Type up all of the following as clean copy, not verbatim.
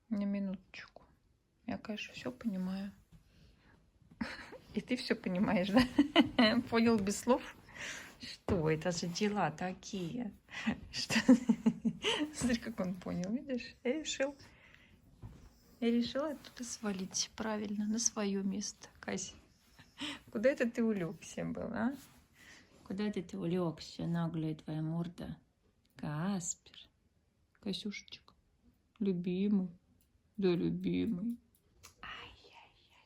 На минуточку. Я, конечно, все понимаю. И ты все понимаешь, да? Понял без слов? Что это за дела такие? Что? Смотри, как он понял, видишь? Я решила оттуда свалить правильно, на свое место. Кась, куда это ты улегся был, а? Куда это ты улегся, наглая твоя морда? Каспер. Касюшечка. Любимый. Да, любимый. Ай-яй-яй.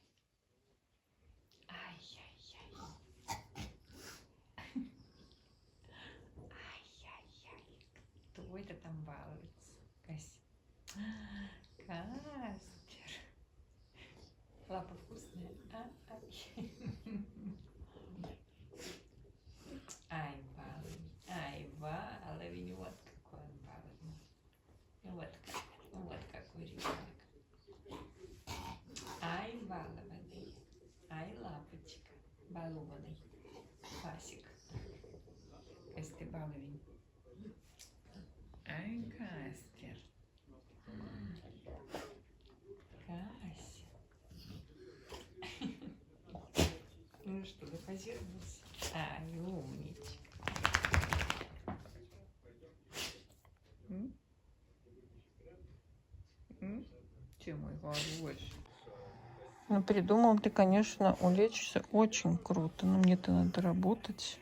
Ай-яй-яй. Ай-яй-яй. Кто это там балуется? Кась. Каспер. Лапа вкусная. Ай, баловень. Ай, баловень. Вот какой он баловень. Вот какой ребенок. Ай, балованный. Ай, лапочка. Балованный. Пасик. Кась, ты баловень. Ай, Каспер. Кася. Ну что, допозировался? Ай, умничка. Че, мой хороший? Ну, придумал ты, конечно, улечься очень круто. Но мне-то надо работать.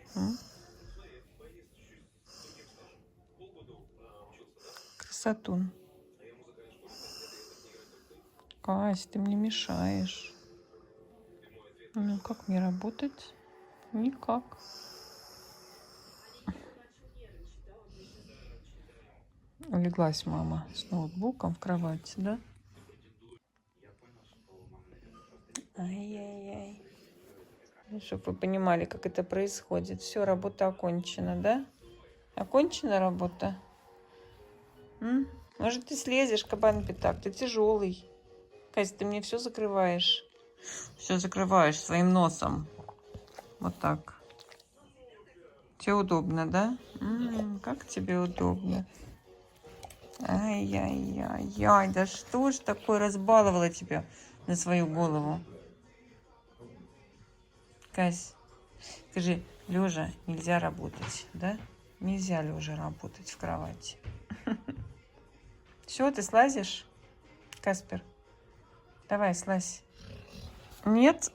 Красотун. Кась, ты мне мешаешь. Ну, как мне работать? Никак. Улеглась мама с ноутбуком в кровати, да? Ай-яй-яй. Чтобы вы понимали, как это происходит. Все, работа окончена, да? Окончена работа? Может, ты слезешь, кабан пятак? Ты тяжелый. Кась, ты мне все закрываешь. Все закрываешь своим носом. Вот так. Тебе удобно, да? Как тебе удобно? Ай-яй-яй-яй. Да что ж такое разбаловало тебя на свою голову? Кась, скажи, лежа нельзя работать, да? Нельзя лежа работать в кровати. Все, ты слазишь, Каспер? Давай, слазь. Нет?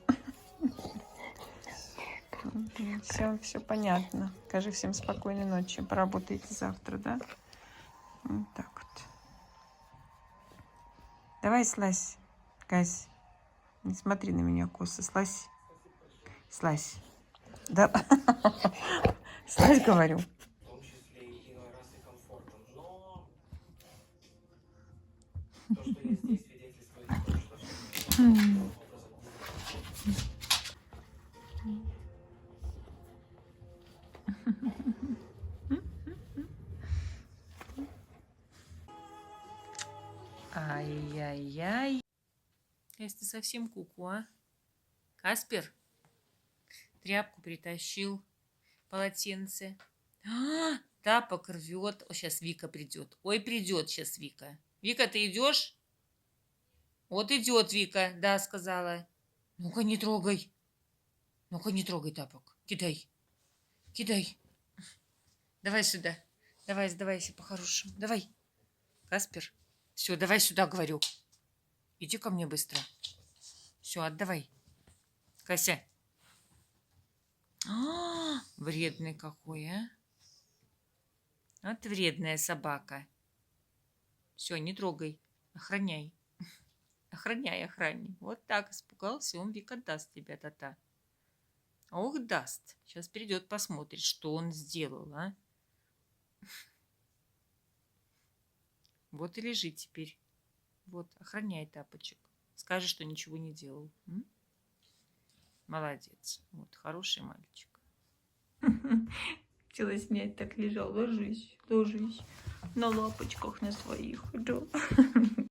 Все понятно. Скажи всем спокойной ночи. Поработаете завтра, да? Вот так вот. Давай, слазь, Кась. Не смотри на меня косо. Слазь. Слазь. Да. Слазь, говорю. Ай-яй-яй. Если ты совсем куку, а? Каспер? Тряпку притащил, полотенце. Тапок рвет. О, сейчас Вика придет. Ой, придет сейчас Вика. Вика, ты идешь? Вот идет Вика, да, сказала. Ну-ка, не трогай. Ну-ка, не трогай тапок. Кидай. Кидай. Давай сюда. Давай, сдавайся по-хорошему. Давай. Каспер. Все, давай сюда, говорю. Иди ко мне быстро. Все, отдавай. Кася. Вредный какой, а? Вот вредная собака. Все, не трогай. Охраняй. Охраняй, охранник. Вот так испугался, он Вика даст тебя, та-та. Ох, даст. Сейчас придет, посмотрит, что он сделал, а? Вот и лежи теперь. Вот, охраняй тапочек. Скажи, что ничего не делал. Молодец. Вот, хороший мальчик. Хотела снять, так лежал. Ложись, ложись. На лапочках на своих. Да.